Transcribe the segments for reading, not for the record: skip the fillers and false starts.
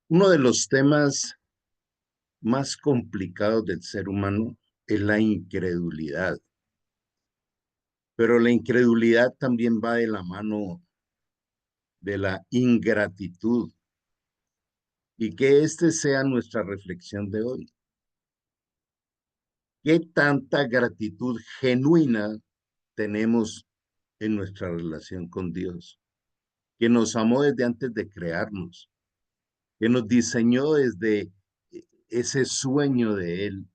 Uno de los temas más complicados del ser humano es la incredulidad, pero la incredulidad también va de la mano de la ingratitud y que este sea nuestra reflexión de hoy. ¿Qué tanta gratitud genuina tenemos en nuestra relación con Dios, que nos amó desde antes de crearnos, que nos diseñó desde ese sueño de Él,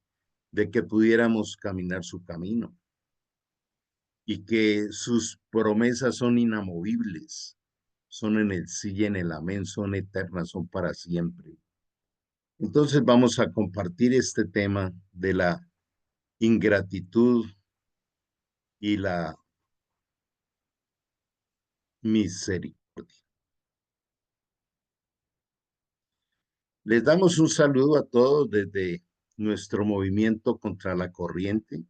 de que pudiéramos caminar su camino y que sus promesas son inamovibles, son en el sí y en el amén, son eternas, son para siempre? Entonces vamos a compartir este tema de la ingratitud y la misericordia. Les damos un saludo a todos desde nuestro movimiento contra la corriente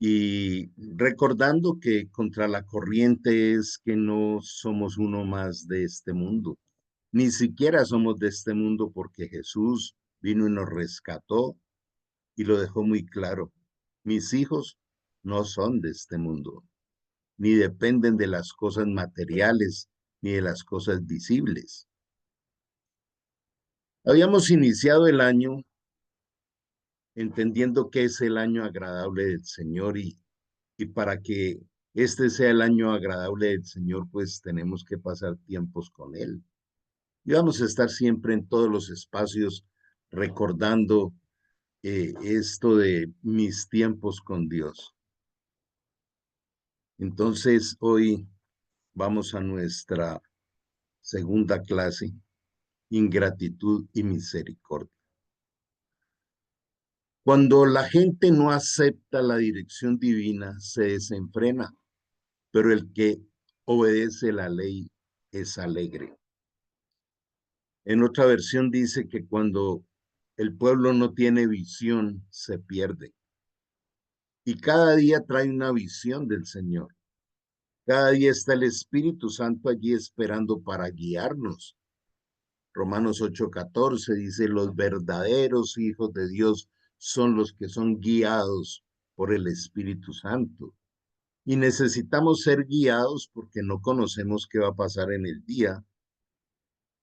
y recordando que contra la corriente es que no somos uno más de este mundo. Ni siquiera somos de este mundo porque Jesús vino y nos rescató y lo dejó muy claro. Mis hijos no son de este mundo, ni dependen de las cosas materiales, ni de las cosas visibles. Habíamos iniciado el año entendiendo que es el año agradable del Señor y para que este sea el año agradable del Señor, pues tenemos que pasar tiempos con Él. Y vamos a estar siempre en todos los espacios recordando esto de mis tiempos con Dios. Entonces, hoy vamos a nuestra segunda clase, ingratitud y misericordia. Cuando la gente no acepta la dirección divina, se desenfrena, pero el que obedece la ley es alegre. En otra versión dice que cuando el pueblo no tiene visión, se pierde. Y cada día trae una visión del Señor. Cada día está el Espíritu Santo allí esperando para guiarnos. Romanos 8:14 dice, los verdaderos hijos de Dios son los que son guiados por el Espíritu Santo. Y necesitamos ser guiados porque no conocemos qué va a pasar en el día,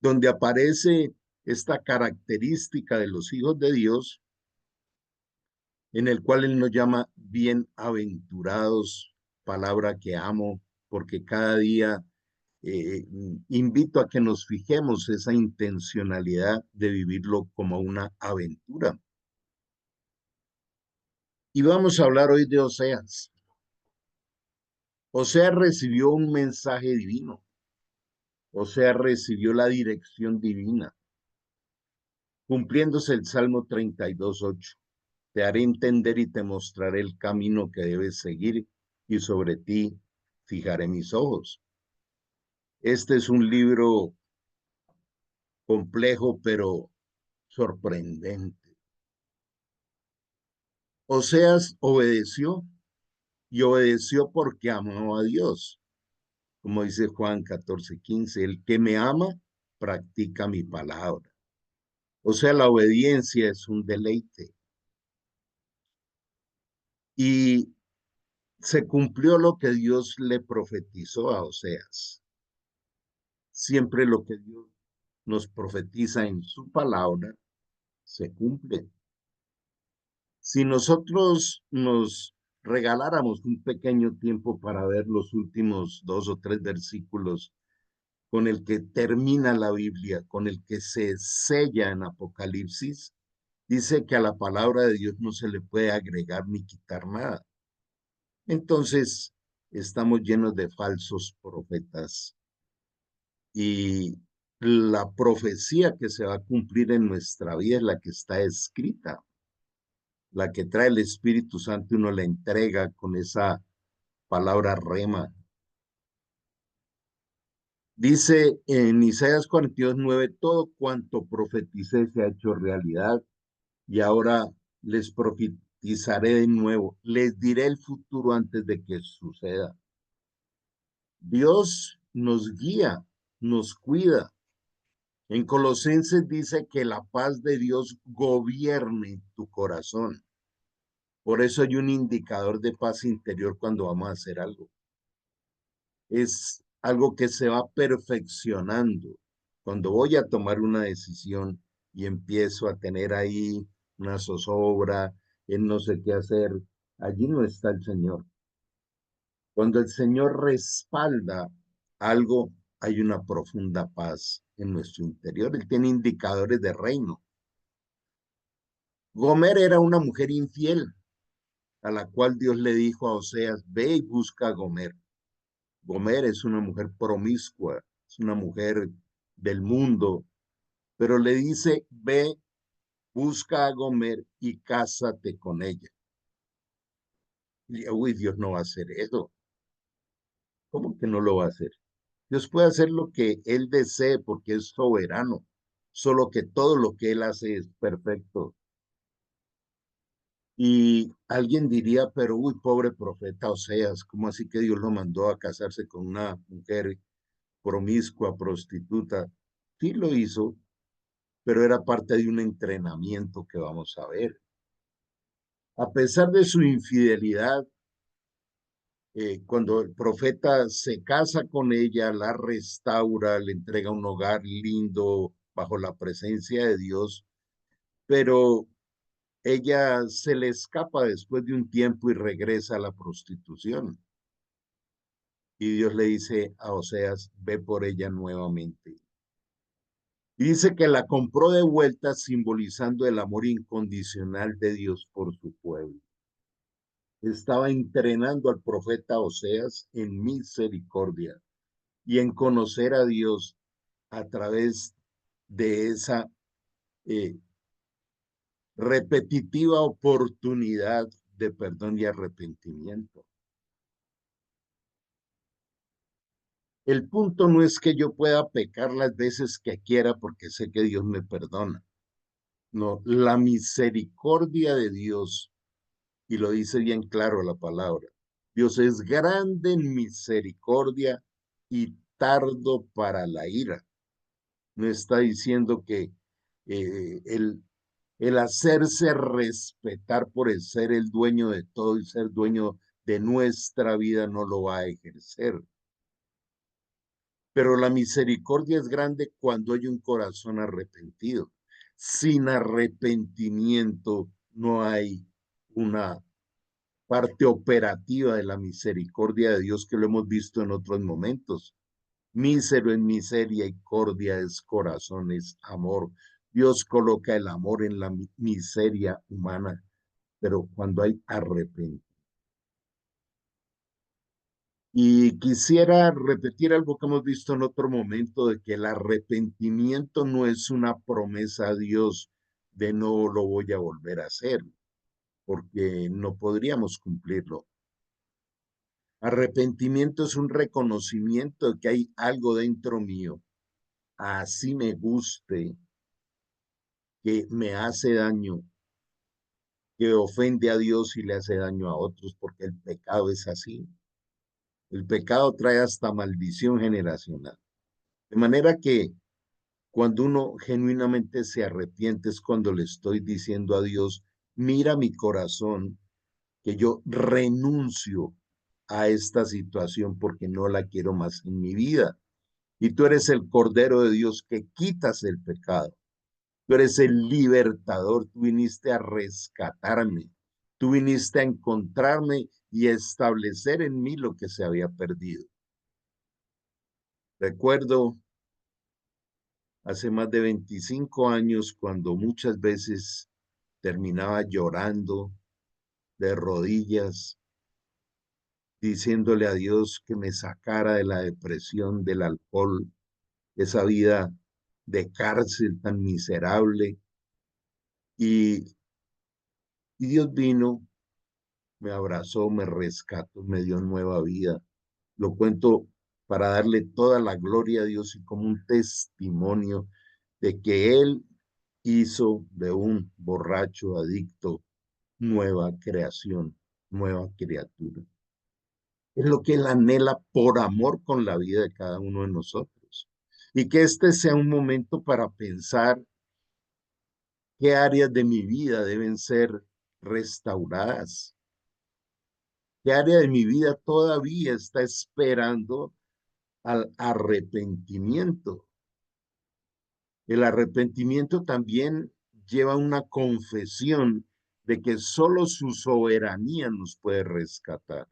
donde aparece esta característica de los hijos de Dios, en el cual Él nos llama bienaventurados, palabra que amo, porque cada día eh, invito a que nos fijemos esa intencionalidad de vivirlo como una aventura. Y vamos a hablar hoy de Oseas. Oseas recibió un mensaje divino. Oseas recibió la dirección divina, cumpliéndose el Salmo 32:8. Te haré entender y te mostraré el camino que debes seguir y sobre ti fijaré mis ojos. Este es un libro complejo, pero sorprendente. Oseas obedeció y obedeció porque amó a Dios. Como dice Juan 14:15, el que me ama practica mi palabra. O sea, la obediencia es un deleite. Y se cumplió lo que Dios le profetizó a Oseas. Siempre lo que Dios nos profetiza en su palabra se cumple. Si nosotros nos regaláramos un pequeño tiempo para ver los últimos 2 o 3 versículos con el que termina la Biblia, con el que se sella en Apocalipsis, dice que a la palabra de Dios no se le puede agregar ni quitar nada. Entonces, estamos llenos de falsos profetas y la profecía que se va a cumplir en nuestra vida es la que está escrita, la que trae el Espíritu Santo y uno la entrega con esa palabra rema. Dice en Isaías 42:9, todo cuanto profeticé se ha hecho realidad y ahora les profetizaré de nuevo, les diré el futuro antes de que suceda. Dios nos guía, nos cuida, En Colosenses dice que la paz de Dios gobierne tu corazón. Por eso hay un indicador de paz interior cuando vamos a hacer algo. Es algo que se va perfeccionando. Cuando voy a tomar una decisión y empiezo a tener ahí una zozobra, en no sé qué hacer, allí no está el Señor. Cuando el Señor respalda algo, hay una profunda paz en nuestro interior. Él tiene indicadores de reino. Gomer era una mujer infiel, a la cual Dios le dijo a Oseas, ve y busca a Gomer. Gomer es una mujer promiscua, es una mujer del mundo, pero le dice, ve, busca a Gomer y cásate con ella. Y, uy, Dios no va a hacer eso. ¿Cómo que no lo va a hacer? Dios puede hacer lo que Él desee porque es soberano, solo que todo lo que Él hace es perfecto. Y alguien diría, pero uy, pobre profeta Oseas, ¿cómo así que Dios lo mandó a casarse con una mujer promiscua, prostituta? Sí lo hizo, pero era parte de un entrenamiento que vamos a ver. A pesar de su infidelidad, cuando el profeta se casa con ella, la restaura, le entrega un hogar lindo bajo la presencia de Dios, pero ella se le escapa después de un tiempo y regresa a la prostitución. Y Dios le dice a Oseas, ve por ella nuevamente. Y dice que la compró de vuelta simbolizando el amor incondicional de Dios por su pueblo. Estaba entrenando al profeta Oseas en misericordia y en conocer a Dios a través de esa eh, repetitiva oportunidad de perdón y arrepentimiento. El punto no es que yo pueda pecar las veces que quiera porque sé que Dios me perdona. No, la misericordia de Dios, y lo dice bien claro la palabra, Dios es grande en misericordia y tardo para la ira. No está diciendo que el hacerse respetar por el ser el dueño de todo y ser dueño de nuestra vida no lo va a ejercer. Pero la misericordia es grande cuando hay un corazón arrepentido. Sin arrepentimiento no hay una parte operativa de la misericordia de Dios que lo hemos visto en otros momentos. Mísero en misericordia es corazón, es amor. Dios coloca el amor en la miseria humana, pero cuando hay arrepentimiento. Y quisiera repetir algo que hemos visto en otro momento, de que el arrepentimiento no es una promesa a Dios de no lo voy a volver a hacer, porque no podríamos cumplirlo. Arrepentimiento es un reconocimiento de que hay algo dentro mío, así me guste, que me hace daño, que ofende a Dios y le hace daño a otros, porque el pecado es así. El pecado trae hasta maldición generacional. De manera que cuando uno genuinamente se arrepiente es cuando le estoy diciendo a Dios, mira mi corazón, que yo renuncio a esta situación porque no la quiero más en mi vida. Y tú eres el Cordero de Dios que quitas el pecado. Tú eres el libertador, tú viniste a rescatarme, tú viniste a encontrarme y establecer en mí lo que se había perdido. Recuerdo hace más de 25 años cuando muchas veces terminaba llorando de rodillas, diciéndole a Dios que me sacara de la depresión, del alcohol, esa vida de cárcel tan miserable. Y, y Dios vino, me abrazó, me rescató, me dio nueva vida. Lo cuento para darle toda la gloria a Dios y como un testimonio de que Él hizo de un borracho adicto nueva creación, nueva criatura. Es lo que Él anhela por amor con la vida de cada uno de nosotros. Y que este sea un momento para pensar qué áreas de mi vida deben ser restauradas, qué área de mi vida todavía está esperando al arrepentimiento. El arrepentimiento también lleva una confesión de que solo su soberanía nos puede rescatar.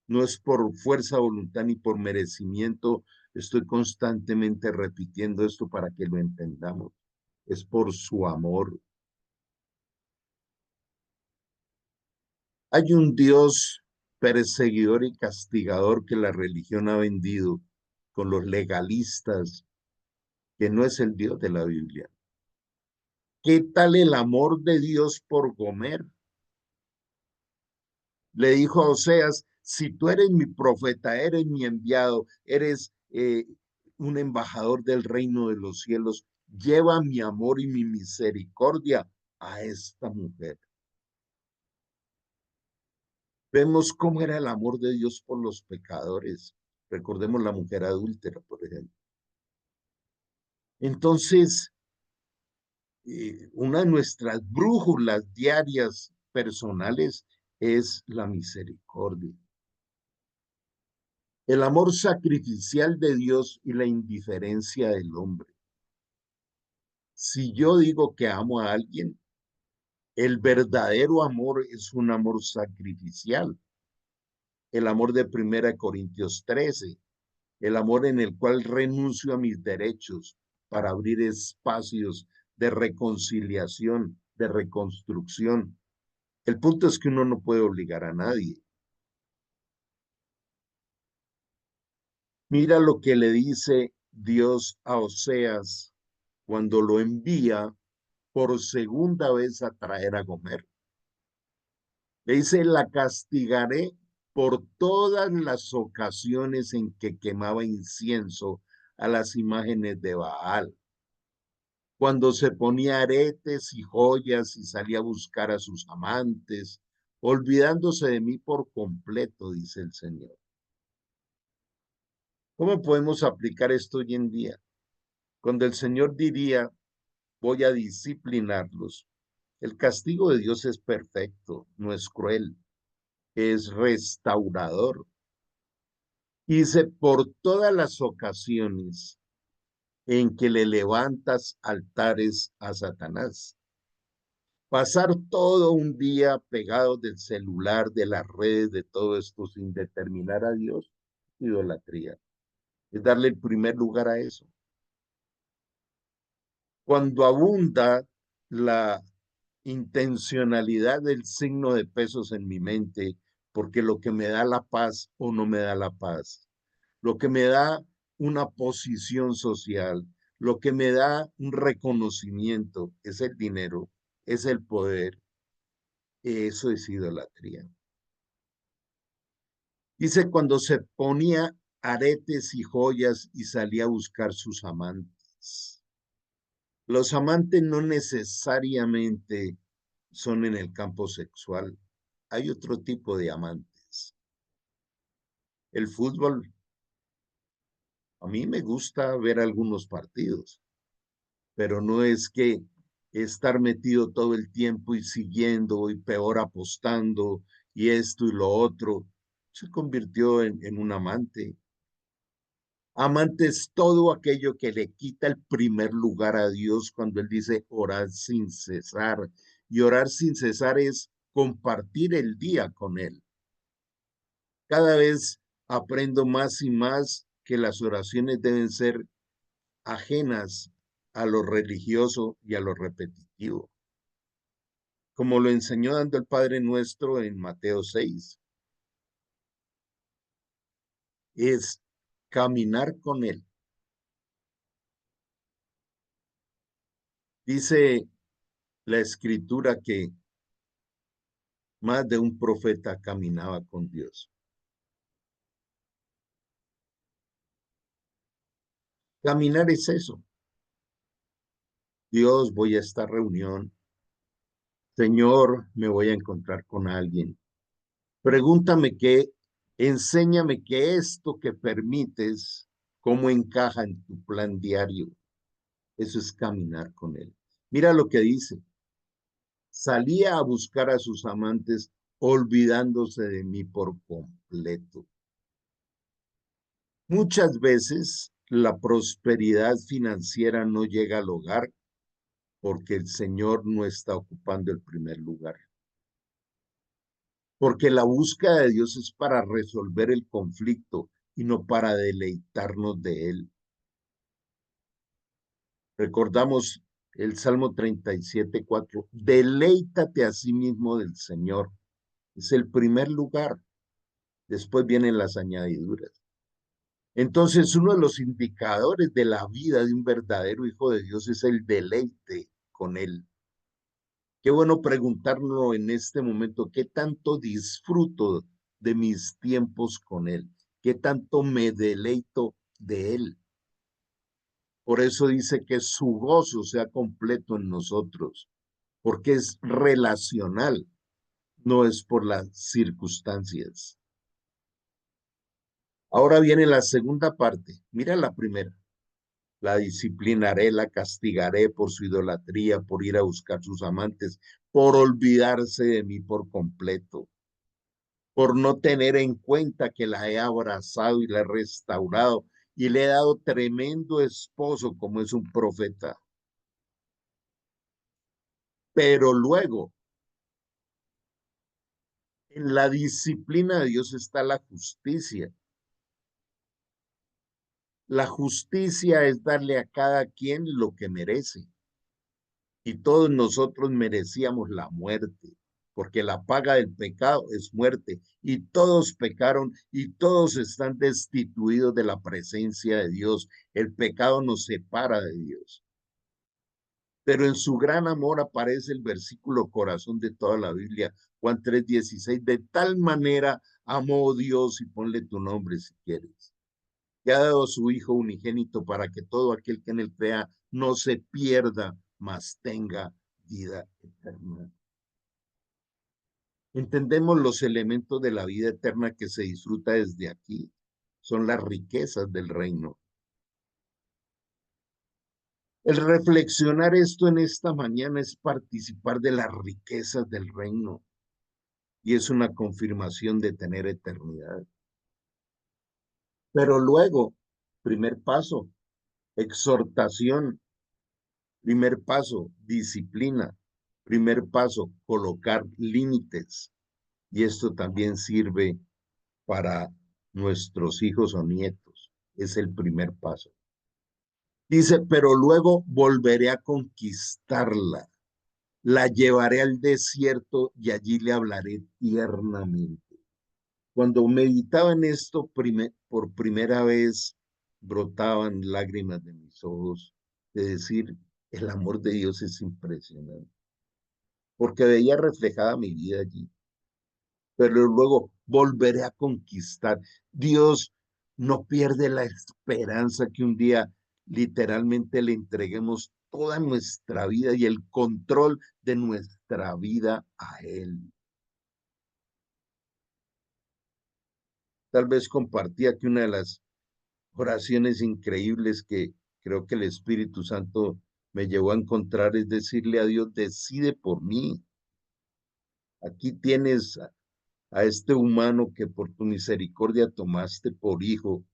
No es por fuerza, voluntad ni por merecimiento. Estoy constantemente repitiendo esto para que lo entendamos. Es por su amor. Hay un Dios perseguidor y castigador que la religión ha vendido con los legalistas, que no es el Dios de la Biblia. ¿Qué tal el amor de Dios por Gomer? Le dijo a Oseas, si tú eres mi profeta, eres mi enviado, eres un embajador del reino de los cielos, lleva mi amor y mi misericordia a esta mujer. Vemos cómo era el amor de Dios por los pecadores. Recordemos la mujer adúltera, por ejemplo. Entonces, una de nuestras brújulas diarias personales es la misericordia. El amor sacrificial de Dios y la indiferencia del hombre. Si yo digo que amo a alguien, el verdadero amor es un amor sacrificial. El amor de 1 Corintios 13, el amor en el cual renuncio a mis derechos para abrir espacios de reconciliación, de reconstrucción. El punto es que uno no puede obligar a nadie. Mira lo que le dice Dios a Oseas cuando lo envía por segunda vez a traer a Gomer. Le dice, la castigaré por todas las ocasiones en que quemaba incienso a las imágenes de Baal, cuando se ponía aretes y joyas y salía a buscar a sus amantes, olvidándose de mí por completo, dice el Señor. ¿Cómo podemos aplicar esto hoy en día? Cuando el Señor diría, voy a disciplinarlos, el castigo de Dios es perfecto, no es cruel, es restaurador. Y dice, por todas las ocasiones en que le levantas altares a Satanás. Pasar todo un día pegado del celular, de las redes, de todo esto sin determinar a Dios, idolatría. Es darle el primer lugar a eso. Cuando abunda la intencionalidad del signo de pesos en mi mente, porque lo que me da la paz o no me da la paz, lo que me da una posición social, lo que me da un reconocimiento es el dinero, es el poder, eso es idolatría. Dice cuando se ponía aretes y joyas y salía a buscar sus amantes. Los amantes no necesariamente son en el campo sexual. Hay otro tipo de amantes. El fútbol, a mí me gusta ver algunos partidos, pero no es que estar metido todo el tiempo y siguiendo y peor apostando y esto y lo otro. Se convirtió en un amante. Amante es todo aquello que le quita el primer lugar a Dios cuando Él dice orar sin cesar. Y orar sin cesar es compartir el día con Él. Cada vez aprendo más y más que las oraciones deben ser ajenas a lo religioso y a lo repetitivo, como lo enseñó dando el Padre Nuestro en Mateo 6, es caminar con Él. Dice la Escritura que más de un profeta caminaba con Dios. Caminar es eso. Dios, voy a esta reunión. Señor, me voy a encontrar con alguien. Pregúntame qué, enséñame que esto que permites cómo encaja en tu plan diario. Eso es caminar con Él. Mira lo que dice. Salía a buscar a sus amantes olvidándose de mí por completo. Muchas veces la prosperidad financiera no llega al hogar porque el Señor no está ocupando el primer lugar. Porque la búsqueda de Dios es para resolver el conflicto y no para deleitarnos de Él. Recordamos el Salmo 37:4. Deleítate a sí mismo del Señor. Es el primer lugar. Después vienen las añadiduras. Entonces, uno de los indicadores de la vida de un verdadero hijo de Dios es el deleite con Él. Qué bueno preguntarnos en este momento, ¿qué tanto disfruto de mis tiempos con Él? ¿Qué tanto me deleito de Él? Por eso dice que su gozo sea completo en nosotros, porque es relacional, no es por las circunstancias. Ahora viene la segunda parte. Mira la primera. La disciplinaré, la castigaré por su idolatría, por ir a buscar sus amantes, por olvidarse de mí por completo, por no tener en cuenta que la he abrazado y la he restaurado y le he dado tremendo esposo como es un profeta. Pero luego, en la disciplina de Dios está la justicia. La justicia es darle a cada quien lo que merece. Y todos nosotros merecíamos la muerte, porque la paga del pecado es muerte. Y todos pecaron y todos están destituidos de la presencia de Dios. El pecado nos separa de Dios. Pero en su gran amor aparece el versículo corazón de toda la Biblia, Juan 3:16, de tal manera amó Dios, y ponle tu nombre si quieres, que ha dado a su Hijo unigénito para que todo aquel que en él crea no se pierda, mas tenga vida eterna. Entendemos los elementos de la vida eterna que se disfruta desde aquí. Son las riquezas del reino. El reflexionar esto en esta mañana es participar de las riquezas del reino y es una confirmación de tener eternidad. Pero luego, primer paso, exhortación. Primer paso, disciplina. Primer paso, colocar límites. Y esto también sirve para nuestros hijos o nietos. Es el primer paso. Dice, pero luego volveré a conquistarla. La llevaré al desierto y allí le hablaré tiernamente. Cuando meditaba en esto por primera vez, brotaban lágrimas de mis ojos de decir, el amor de Dios es impresionante, porque veía reflejada mi vida allí, pero luego volveré a conquistar. Dios no pierde la esperanza que un día literalmente le entreguemos toda nuestra vida y el control de nuestra vida a Él. Tal vez compartía que una de las oraciones increíbles que creo que el Espíritu Santo me llevó a encontrar es decirle a Dios, decide por mí. Aquí tienes a este humano que por tu misericordia tomaste por hijo.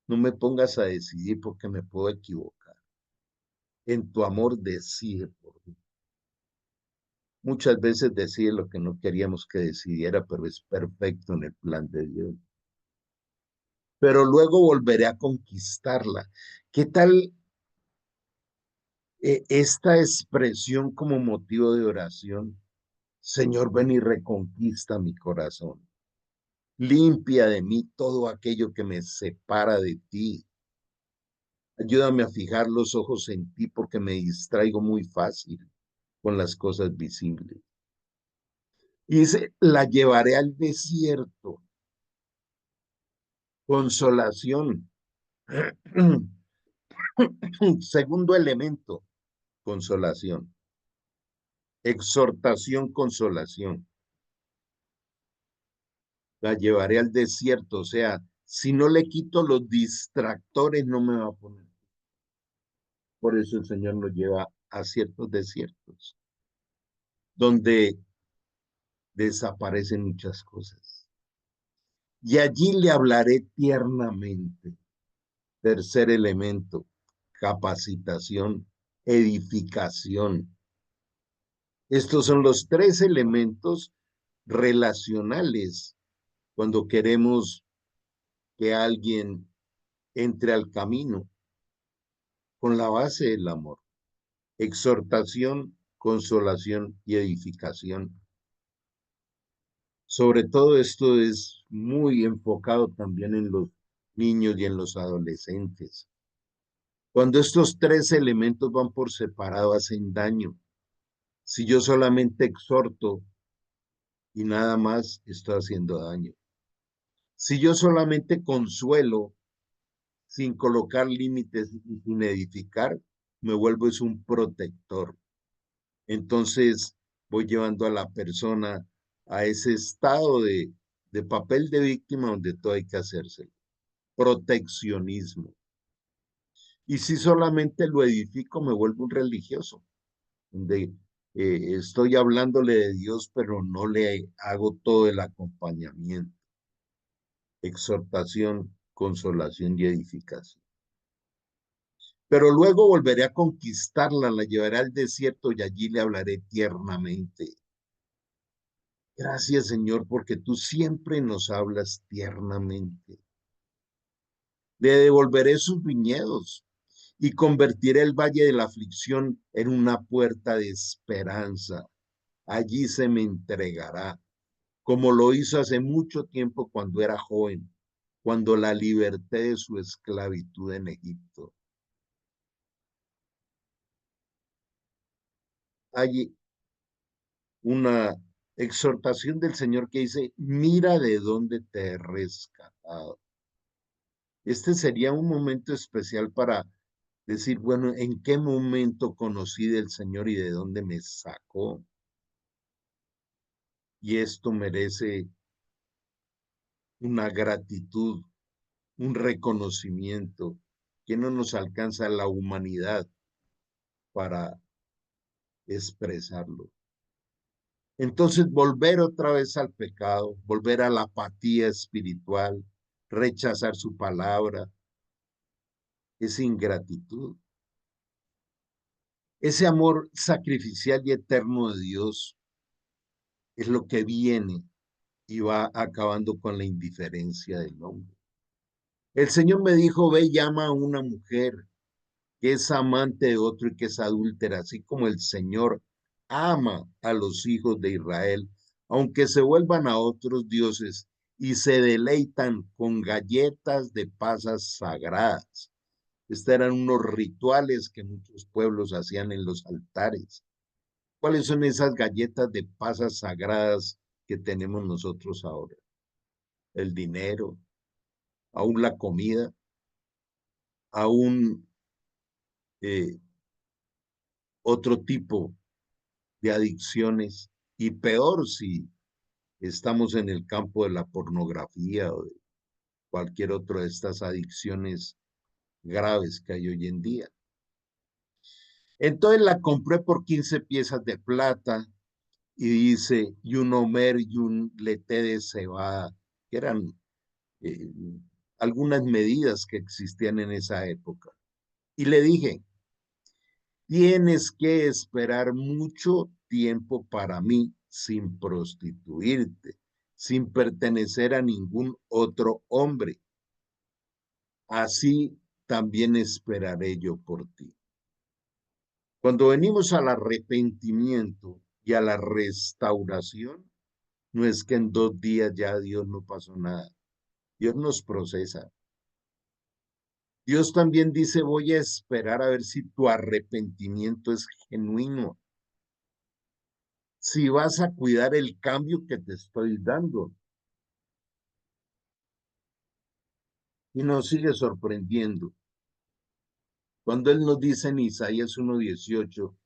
No me pongas a decidir porque me puedo equivocar. En tu amor decide por mí. Muchas veces decide lo que no queríamos que decidiera, pero es perfecto en el plan de Dios. Pero luego volveré a conquistarla. ¿Qué tal esta expresión como motivo de oración? Señor, ven y reconquista mi corazón. Limpia de mí todo aquello que me separa de ti. Ayúdame a fijar los ojos en ti porque me distraigo muy fácil con las cosas visibles. Y dice, la llevaré al desierto. Consolación. Segundo elemento, consolación. Exhortación, consolación. La llevaré al desierto, o sea, Si no le quito los distractores, no me va a poner. Por eso el Señor nos lleva a ciertos desiertos, donde desaparecen muchas cosas. Y allí le hablaré tiernamente. Tercer elemento, capacitación, edificación. Estos son los tres elementos relacionales cuando queremos que alguien entre al camino con la base del amor. Exhortación, consolación y edificación. Sobre todo esto es muy enfocado también en los niños y en los adolescentes. Cuando estos tres elementos van por separado, hacen daño. Si yo solamente exhorto y nada más, estoy haciendo daño. Si yo solamente consuelo sin colocar límites y sin edificar, me vuelvo es un protector. Entonces voy llevando a la persona a ese estado de papel de víctima donde todo hay que hacerse. Proteccionismo. Y si solamente lo edifico, me vuelvo un religioso, donde estoy hablándole de Dios, pero no le hago todo el acompañamiento, exhortación, consolación y edificación. Pero luego volveré a conquistarla, la llevaré al desierto y allí le hablaré tiernamente. Gracias, Señor, porque tú siempre nos hablas tiernamente. Le devolveré sus viñedos y convertiré el valle de la aflicción en una puerta de esperanza. Allí se me entregará, como lo hizo hace mucho tiempo cuando era joven, cuando la liberté de su esclavitud en Egipto. Hay una exhortación del Señor que dice, mira de dónde te he rescatado. Este sería un momento especial para decir, bueno, ¿en qué momento conocí del Señor y de dónde me sacó? Y esto merece una gratitud, un reconocimiento que no nos alcanza la humanidad para expresarlo. Entonces, volver otra vez al pecado, volver a la apatía espiritual, rechazar su palabra, es ingratitud. Ese amor sacrificial y eterno de Dios es lo que viene y va acabando con la indiferencia del hombre. El Señor me dijo, ve, llama a una mujer que es amante de otro y que es adúltera, así como el Señor ama a los hijos de Israel, aunque se vuelvan a otros dioses y se deleitan con galletas de pasas sagradas. Estos eran unos rituales que muchos pueblos hacían en los altares. ¿Cuáles son esas galletas de pasas sagradas que tenemos nosotros ahora? El dinero, aún la comida, aún eh, otro tipo de adicciones y peor si estamos en el campo de la pornografía o de cualquier otra de estas adicciones graves que hay hoy en día. Entonces la compré por 15 piezas de plata y dice, y un homer y un leté de cebada, que eran eh, algunas medidas que existían en esa época. Y le dije, tienes que esperar mucho tiempo para mí sin prostituirte, sin pertenecer a ningún otro hombre. Así también esperaré yo por ti. Cuando venimos al arrepentimiento y a la restauración, no es que en 2 días ya Dios no pasó nada. Dios nos procesa. Dios también dice, voy a esperar a ver si tu arrepentimiento es genuino, si vas a cuidar el cambio que te estoy dando. Y nos sigue sorprendiendo. Cuando Él nos dice en Isaías 1:18,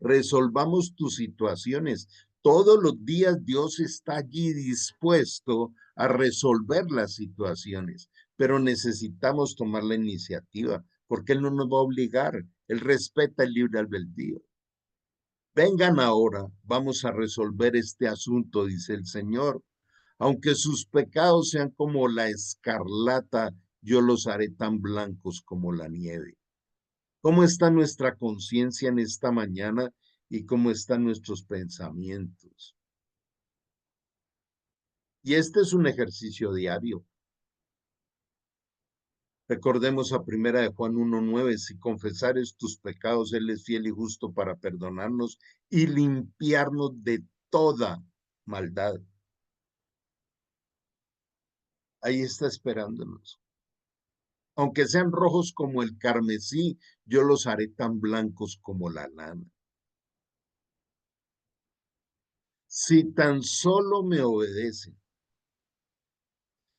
resolvamos tus situaciones, Todos los días Dios está allí dispuesto a resolver las situaciones, pero necesitamos tomar la iniciativa, porque Él no nos va a obligar. Él respeta el libre albedrío. Vengan ahora, vamos a resolver este asunto, dice el Señor. Aunque sus pecados sean como la escarlata, yo los haré tan blancos como la nieve. ¿Cómo está nuestra conciencia en esta mañana y cómo están nuestros pensamientos? Y este es un ejercicio diario. Recordemos a primera de Juan 1:9, si confesares tus pecados, Él es fiel y justo para perdonarnos y limpiarnos de toda maldad. Ahí está esperándonos. Aunque sean rojos como el carmesí, yo los haré tan blancos como la lana. Si tan solo me obedecen,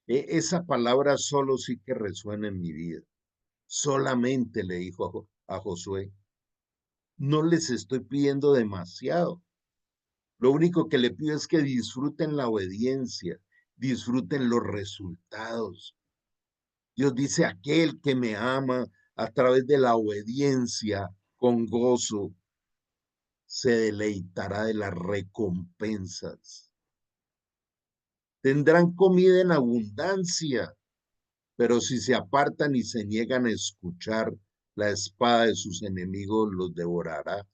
esa palabra solo sí que resuena en mi vida. Solamente le dijo a Josué, no les estoy pidiendo demasiado. Lo único que le pido es que disfruten la obediencia, disfruten los resultados. Dios dice, aquel que me ama a través de la obediencia con gozo, se deleitará de las recompensas. Tendrán comida en abundancia, pero si se apartan y se niegan a escuchar, la espada de sus enemigos los devorará.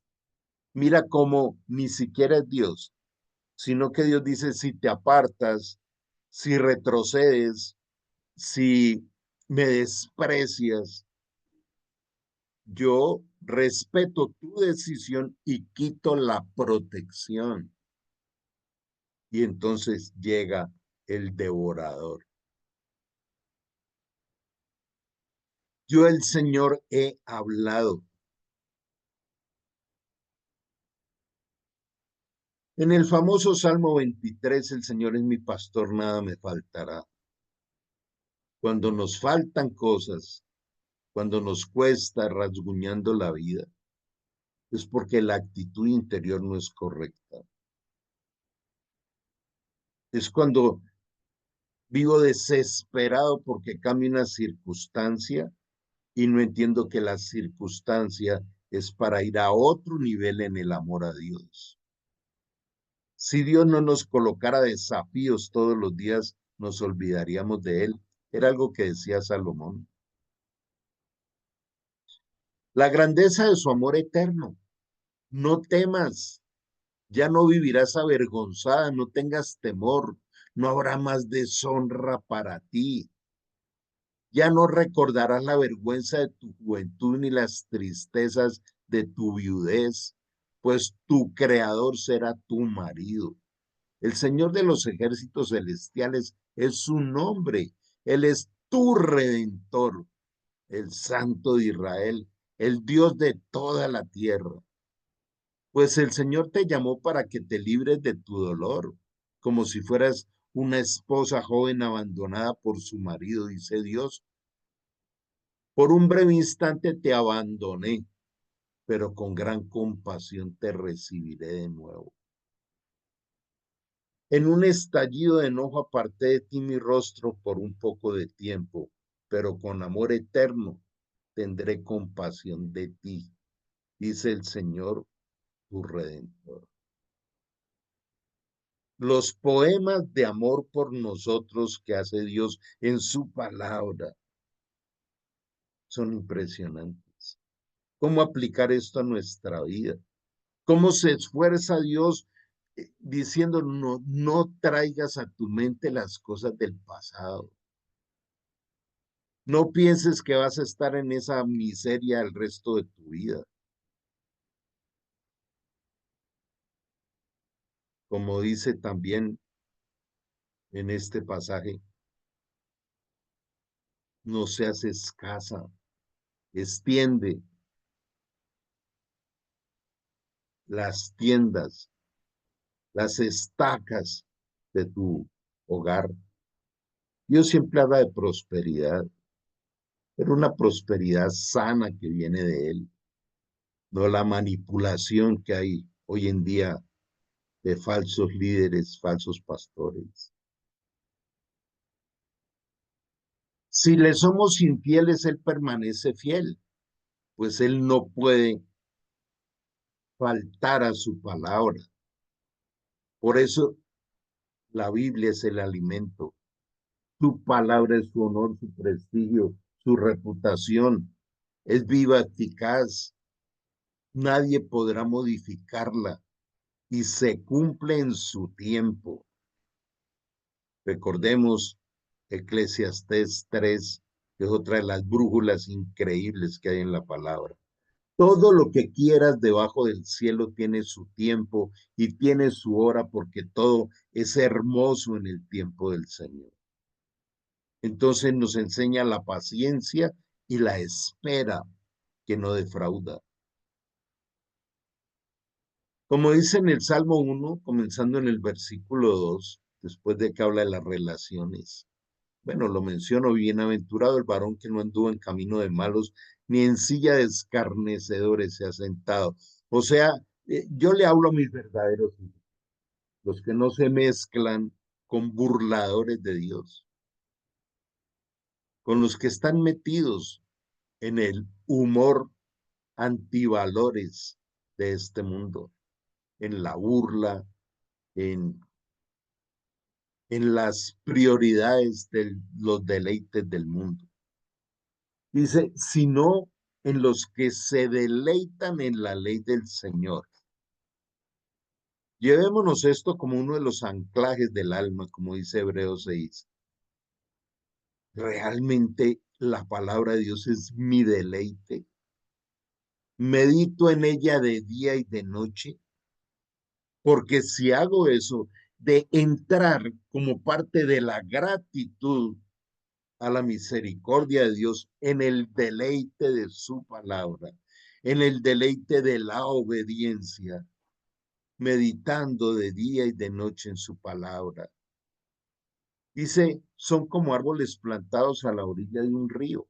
Mira cómo ni siquiera es Dios, sino que Dios dice, si te apartas, si retrocedes, si me desprecias, yo respeto tu decisión y quito la protección. Y entonces llega el devorador. Yo el Señor he hablado. En el famoso Salmo 23, el Señor es mi pastor, nada me faltará. Cuando nos faltan cosas, cuando nos cuesta rasguñando la vida, es porque la actitud interior no es correcta. Es cuando vivo desesperado porque cambia una circunstancia y no entiendo que la circunstancia es para ir a otro nivel en el amor a Dios. Si Dios no nos colocara desafíos todos los días, nos olvidaríamos de Él. Era algo que decía Salomón. La grandeza de su amor eterno. No temas, ya no vivirás avergonzada, no tengas temor, no habrá más deshonra para ti. Ya no recordarás la vergüenza de tu juventud ni las tristezas de tu viudez, pues tu creador será tu marido. El Señor de los ejércitos celestiales es su nombre. Él es tu redentor, el Santo de Israel, el Dios de toda la tierra. Pues el Señor te llamó para que te libres de tu dolor, como si fueras una esposa joven abandonada por su marido, dice Dios. Por un breve instante te abandoné, pero con gran compasión te recibiré de nuevo. En un estallido de enojo aparté de ti mi rostro por un poco de tiempo, pero con amor eterno tendré compasión de ti, dice el Señor, tu Redentor. Los poemas de amor por nosotros que hace Dios en su palabra son impresionantes. ¿Cómo aplicar esto a nuestra vida? ¿Cómo se esfuerza Dios diciendo, no, no traigas a tu mente las cosas del pasado? No pienses que vas a estar en esa miseria el resto de tu vida. Como dice también en este pasaje, no seas escasa, extiende las tiendas, las estacas de tu hogar. Dios siempre habla de prosperidad, pero una prosperidad sana que viene de Él, no la manipulación que hay hoy en día de falsos líderes, falsos pastores. Si le somos infieles, Él permanece fiel, pues Él no puede faltar a su palabra. Por eso la Biblia es el alimento. Su palabra es su honor, su prestigio, su reputación. Es viva, eficaz. Nadie podrá modificarla y se cumple en su tiempo. Recordemos Eclesiastés 3, que es otra de las brújulas increíbles que hay en la palabra. Todo lo que quieras debajo del cielo tiene su tiempo y tiene su hora, porque todo es hermoso en el tiempo del Señor. Entonces nos enseña la paciencia y la espera que no defrauda. Como dice en el Salmo 1, comenzando en el versículo 2, después de que habla de las relaciones. Bueno, lo menciono: bienaventurado el varón que no anduvo en camino de malos, ni en silla de escarnecedores se ha sentado. O sea, yo le hablo a mis verdaderos hijos, los que no se mezclan con burladores de Dios, con los que están metidos en el humor antivalores de este mundo, en la burla, en, en las prioridades de los deleites del mundo. Dice, sino en los que se deleitan en la ley del Señor. Llevémonos esto como uno de los anclajes del alma, como dice Hebreos 6. Realmente la palabra de Dios es mi deleite. Medito en ella de día y de noche, porque si hago eso, de entrar como parte de la gratitud a la misericordia de Dios, en el deleite de su palabra, en el deleite de la obediencia, meditando de día y de noche en su palabra. Dice, son como árboles plantados a la orilla de un río,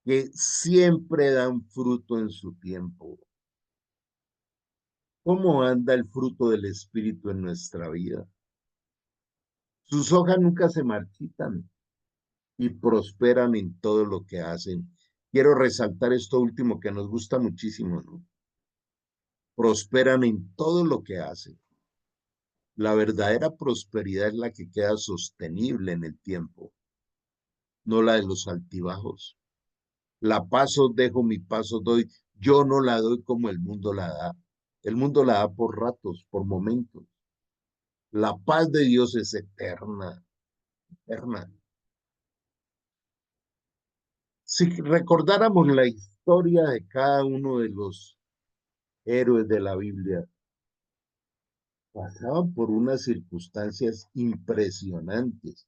que siempre dan fruto en su tiempo. ¿Cómo anda el fruto del Espíritu en nuestra vida? Sus hojas nunca se marchitan y prosperan en todo lo que hacen. Quiero resaltar esto último que nos gusta muchísimo, ¿no? Prosperan en todo lo que hacen. La verdadera prosperidad es la que queda sostenible en el tiempo, no la de los altibajos. La paz os dejo, mi paz os doy. Yo no la doy como el mundo la da. El mundo la da por ratos, por momentos. La paz de Dios es eterna, eterna. Si recordáramos la historia de cada uno de los héroes de la Biblia, pasaban por unas circunstancias impresionantes,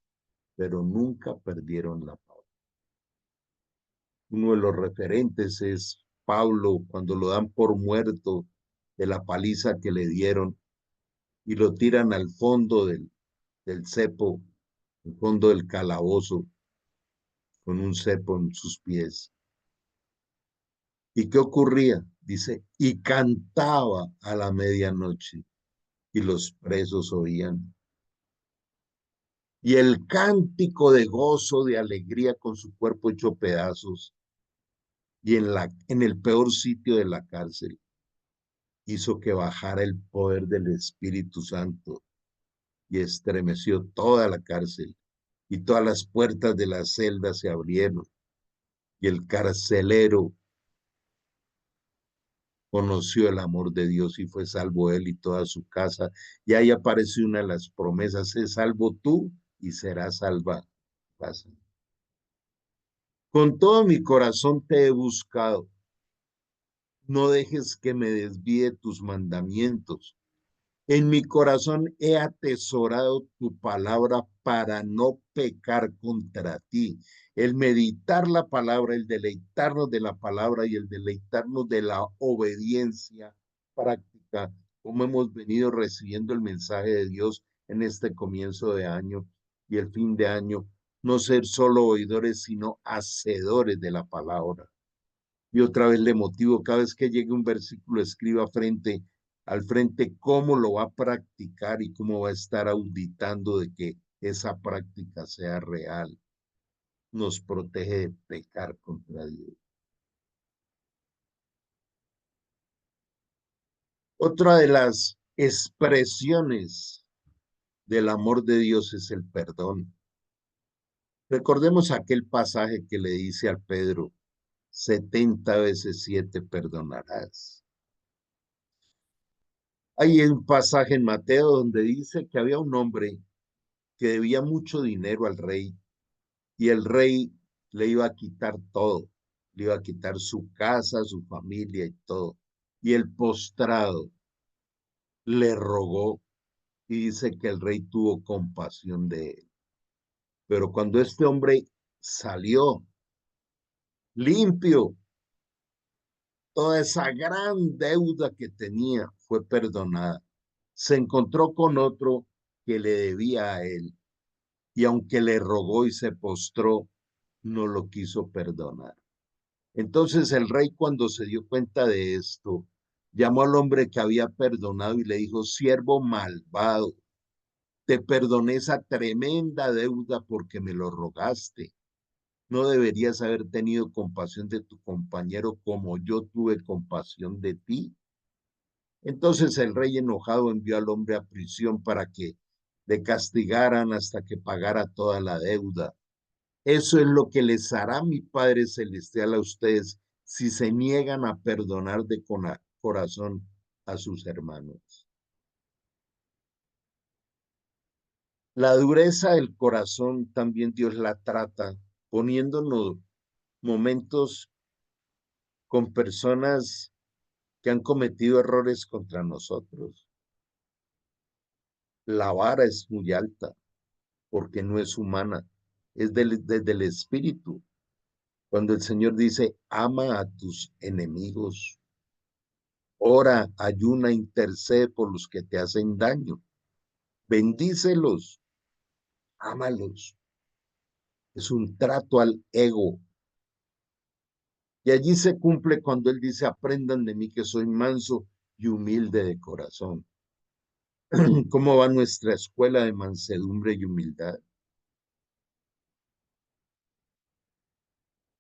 pero nunca perdieron la paz. Uno de los referentes es Pablo, cuando lo dan por muerto de la paliza que le dieron y lo tiran al fondo del cepo, al fondo del calabozo, con un cepo en sus pies. ¿Y qué ocurría? Dice, y cantaba a la medianoche, y los presos oían. Y el cántico de gozo, de alegría, con su cuerpo hecho pedazos, y en el peor sitio de la cárcel, hizo que bajara el poder del Espíritu Santo y estremeció toda la cárcel, y todas las puertas de la celda se abrieron, y el carcelero conoció el amor de Dios y fue salvo él y toda su casa. Y ahí apareció una de las promesas: sé salvo tú y serás salva tu casa. Con todo mi corazón te he buscado, no dejes que me desvíe tus mandamientos. En mi corazón he atesorado tu palabra para no pecar contra ti. El meditar la palabra, el deleitarnos de la palabra y el deleitarnos de la obediencia práctica, como hemos venido recibiendo el mensaje de Dios en este comienzo de año y el fin de año. No ser solo oidores, sino hacedores de la palabra. Y otra vez le motivo, cada vez que llegue un versículo, escriba frente al frente, cómo lo va a practicar y cómo va a estar auditando de que esa práctica sea real. Nos protege de pecar contra Dios. Otra de las expresiones del amor de Dios es el perdón. Recordemos aquel pasaje que le dice al Pedro, 70 veces 7 perdonarás. Hay un pasaje en Mateo donde dice que había un hombre que debía mucho dinero al rey y el rey le iba a quitar todo, le iba a quitar su casa, su familia y todo. Y el postrado le rogó y dice que el rey tuvo compasión de él. Pero cuando este hombre salió limpio, toda esa gran deuda que tenía fue perdonada. Se encontró con otro que le debía a él y aunque le rogó y se postró, no lo quiso perdonar. Entonces el rey, cuando se dio cuenta de esto, llamó al hombre que había perdonado y le dijo, siervo malvado, te perdoné esa tremenda deuda porque me lo rogaste. No deberías haber tenido compasión de tu compañero como yo tuve compasión de ti. Entonces el rey enojado envió al hombre a prisión para que le castigaran hasta que pagara toda la deuda. Eso es lo que les hará mi Padre Celestial a ustedes si se niegan a perdonar de corazón a sus hermanos. La dureza del corazón también Dios la trata poniéndonos momentos con personas que han cometido errores contra nosotros. La vara es muy alta porque no es humana, es desde el espíritu. Cuando el Señor dice, ama a tus enemigos, ora, ayuna, intercede por los que te hacen daño, bendícelos, ámalos. Es un trato al ego. Y allí se cumple cuando Él dice, aprendan de mí que soy manso y humilde de corazón. ¿Cómo va nuestra escuela de mansedumbre y humildad?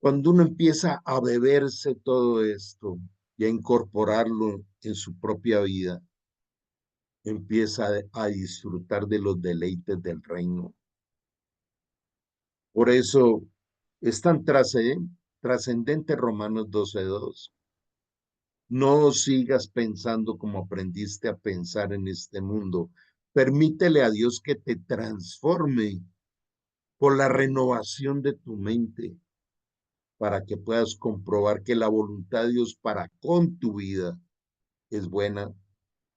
Cuando uno empieza a beberse todo esto y a incorporarlo en su propia vida, empieza a disfrutar de los deleites del reino. Por eso es tan trascendente Romanos 12:2. No sigas pensando como aprendiste a pensar en este mundo. Permítele a Dios que te transforme por la renovación de tu mente para que puedas comprobar que la voluntad de Dios para con tu vida es buena,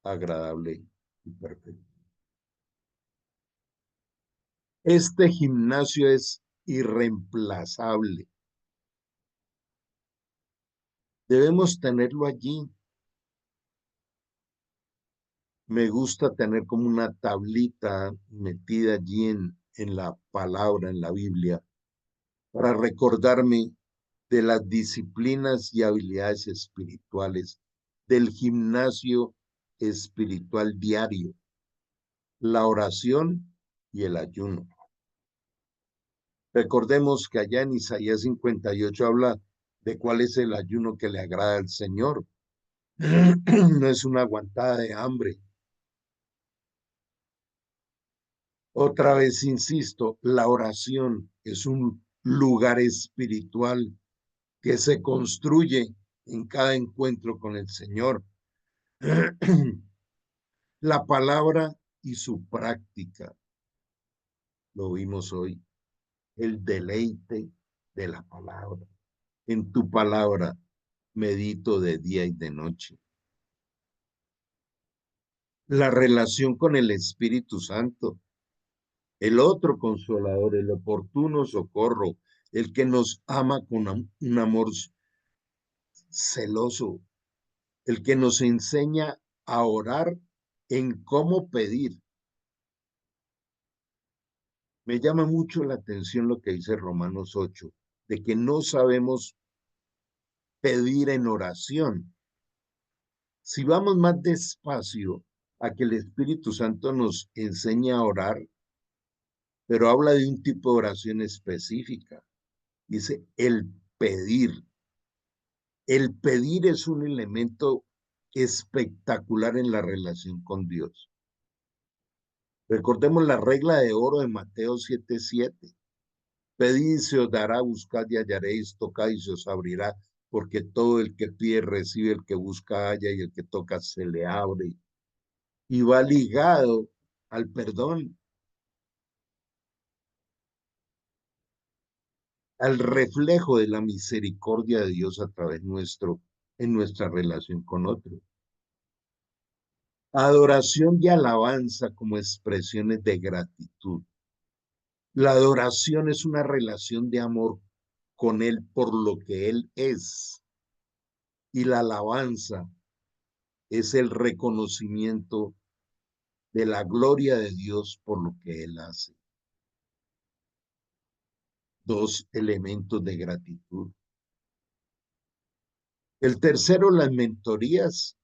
agradable y perfecta. Este gimnasio es irreemplazable. Debemos tenerlo allí. Me gusta tener como una tablita metida allí en la palabra, en la Biblia, para recordarme de las disciplinas y habilidades espirituales, del gimnasio espiritual diario, la oración y el ayuno. Recordemos que allá en Isaías 58 habla de cuál es el ayuno que le agrada al Señor. No es una aguantada de hambre. Otra vez insisto, la oración es un lugar espiritual que se construye en cada encuentro con el Señor. La palabra y su práctica, lo vimos hoy, el deleite de la palabra. En tu palabra medito de día y de noche. La relación con el Espíritu Santo, el otro consolador, el oportuno socorro, el que nos ama con un amor celoso, el que nos enseña a orar en cómo pedir. Me llama mucho la atención lo que dice Romanos 8, de que no sabemos pedir en oración. Si vamos más despacio a que el Espíritu Santo nos enseñe a orar, pero habla de un tipo de oración específica. Dice el pedir. El pedir es un elemento espectacular en la relación con Dios. Recordemos la regla de oro de Mateo 7:7. Pedid y se os dará, buscad y hallaréis, tocad y se os abrirá, porque todo el que pide recibe, el que busca halla y el que toca se le abre. Y va ligado al perdón, al reflejo de la misericordia de Dios a través nuestro, en nuestra relación con otros. Adoración y alabanza como expresiones de gratitud. La adoración es una relación de amor con Él por lo que Él es. Y la alabanza es el reconocimiento de la gloria de Dios por lo que Él hace. Dos elementos de gratitud. El tercero, las mentorías,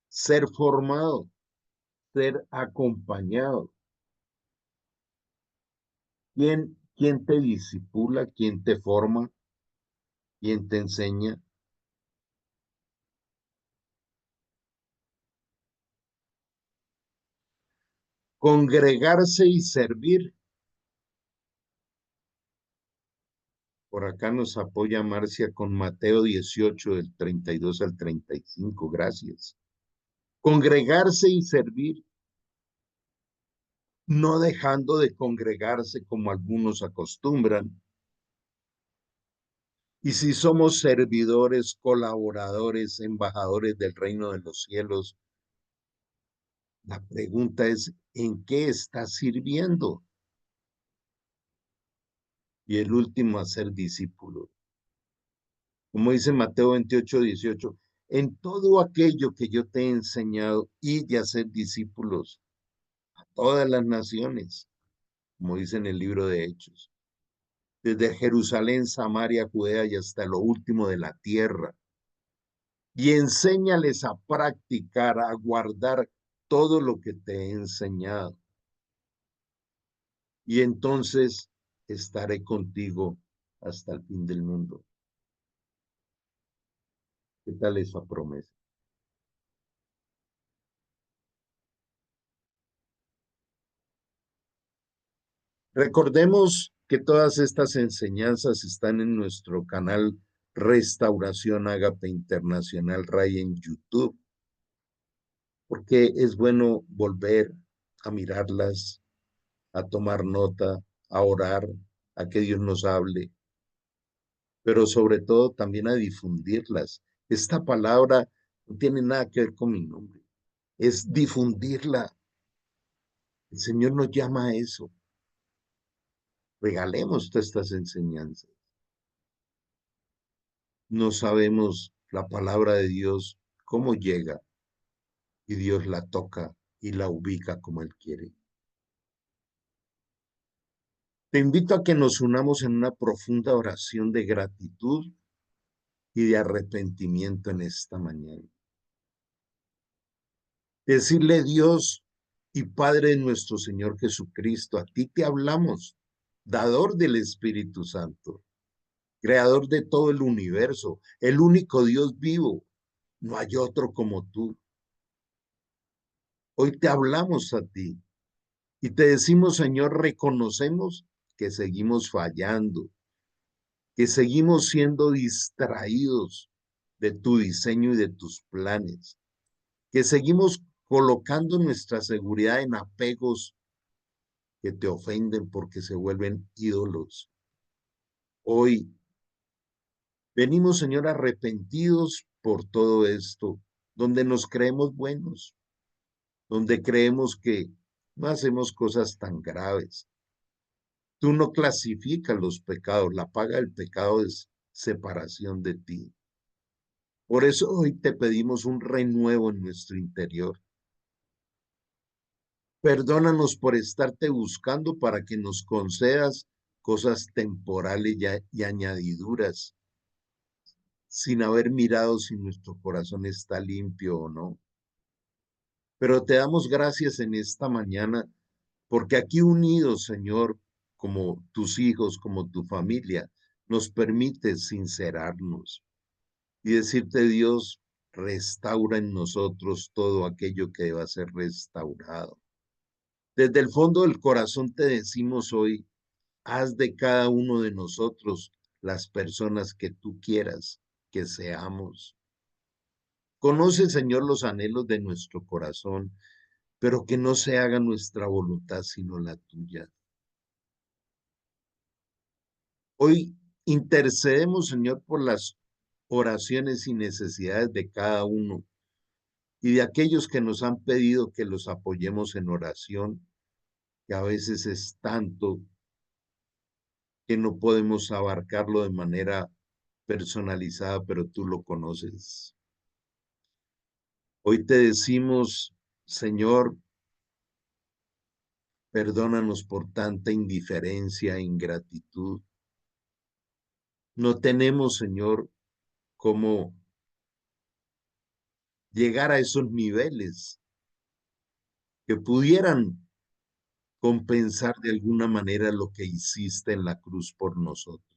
ser formado, ser acompañado. ¿Quién te disipula? ¿Quién te forma? ¿Quién te enseña? Congregarse y servir. Por acá nos apoya Marcia con Mateo 18, del 32 al 35. Gracias. Congregarse y servir, no dejando de congregarse como algunos acostumbran. Y si somos servidores, colaboradores, embajadores del reino de los cielos, la pregunta es, ¿en qué estás sirviendo? Y el último, hacer discípulos. Como dice Mateo 28:18, en todo aquello que yo te he enseñado, id y hacer discípulos a todas las naciones, como dice en el libro de Hechos, desde Jerusalén, Samaria, Judea y hasta lo último de la tierra. Y enséñales a practicar, a guardar todo lo que te he enseñado. Y entonces estaré contigo hasta el fin del mundo. ¿Qué tal esa promesa? Recordemos que todas estas enseñanzas están en nuestro canal Restauración Ágape Internacional RAI en YouTube, porque es bueno volver a mirarlas, a tomar nota, a orar, a que Dios nos hable, pero sobre todo también a difundirlas. Esta palabra no tiene nada que ver con mi nombre, es difundirla. El Señor nos llama a eso. Regalemos todas estas enseñanzas. No sabemos la palabra de Dios cómo llega y Dios la toca y la ubica como Él quiere. Te invito a que nos unamos en una profunda oración de gratitud y de arrepentimiento en esta mañana. Decirle Dios y Padre de nuestro Señor Jesucristo, a ti te hablamos, dador del Espíritu Santo, creador de todo el universo, el único Dios vivo, no hay otro como tú. Hoy te hablamos a ti y te decimos, Señor, reconocemos que seguimos fallando, que seguimos siendo distraídos de tu diseño y de tus planes, que seguimos colocando nuestra seguridad en apegos que te ofenden porque se vuelven ídolos. Hoy venimos, Señor, arrepentidos por todo esto, donde nos creemos buenos, donde creemos que no hacemos cosas tan graves. Tú no clasificas los pecados, la paga del pecado es separación de ti. Por eso hoy te pedimos un renuevo en nuestro interior. Perdónanos por estarte buscando para que nos concedas cosas temporales y añadiduras, sin haber mirado si nuestro corazón está limpio o no. Pero te damos gracias en esta mañana porque aquí unidos, Señor, como tus hijos, como tu familia, nos permite sincerarnos y decirte, Dios, restaura en nosotros todo aquello que deba ser restaurado. Desde el fondo del corazón te decimos hoy, haz de cada uno de nosotros las personas que tú quieras que seamos. Conoce, Señor, los anhelos de nuestro corazón, pero que no se haga nuestra voluntad sino la tuya. Hoy intercedemos, Señor, por las oraciones y necesidades de cada uno y de aquellos que nos han pedido que los apoyemos en oración, que a veces es tanto que no podemos abarcarlo de manera personalizada, pero tú lo conoces. Hoy te decimos, Señor, perdónanos por tanta indiferencia e ingratitud. No tenemos, Señor, cómo llegar a esos niveles que pudieran compensar de alguna manera lo que hiciste en la cruz por nosotros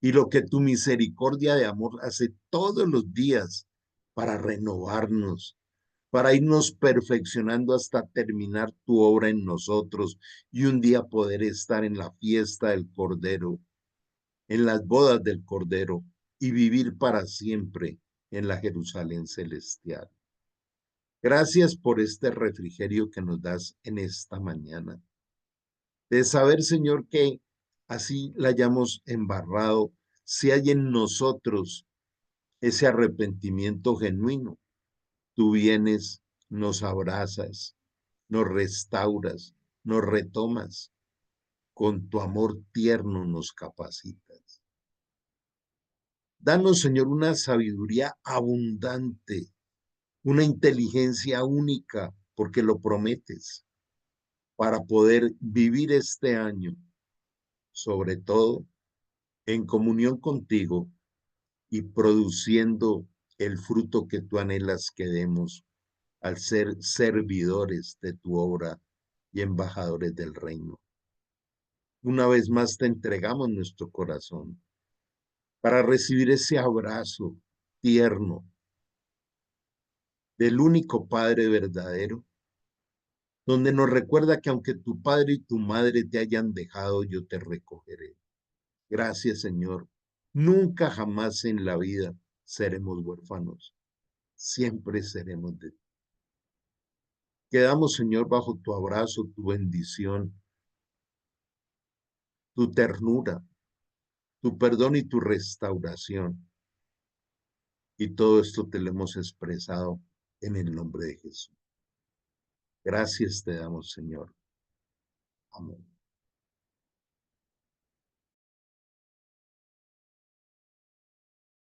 y lo que tu misericordia de amor hace todos los días para renovarnos, para irnos perfeccionando hasta terminar tu obra en nosotros y un día poder estar en la fiesta del Cordero, en las bodas del Cordero y vivir para siempre en la Jerusalén celestial. Gracias por este refrigerio que nos das en esta mañana. De saber, Señor, que así la hayamos embarrado, si hay en nosotros ese arrepentimiento genuino, tú vienes, nos abrazas, nos restauras, nos retomas, con tu amor tierno nos capacitas. Danos, Señor, una sabiduría abundante, una inteligencia única, porque lo prometes, para poder vivir este año, sobre todo en comunión contigo y produciendo el fruto que tú anhelas que demos al ser servidores de tu obra y embajadores del reino. Una vez más te entregamos nuestro corazón para recibir ese abrazo tierno del único Padre verdadero, donde nos recuerda que aunque tu padre y tu madre te hayan dejado, yo te recogeré. Gracias, Señor. Nunca jamás en la vida seremos huérfanos. Siempre seremos de ti. Quedamos, Señor, bajo tu abrazo, tu bendición, tu ternura, tu perdón y tu restauración. Y todo esto te lo hemos expresado en el nombre de Jesús. Gracias te damos, Señor. Amén.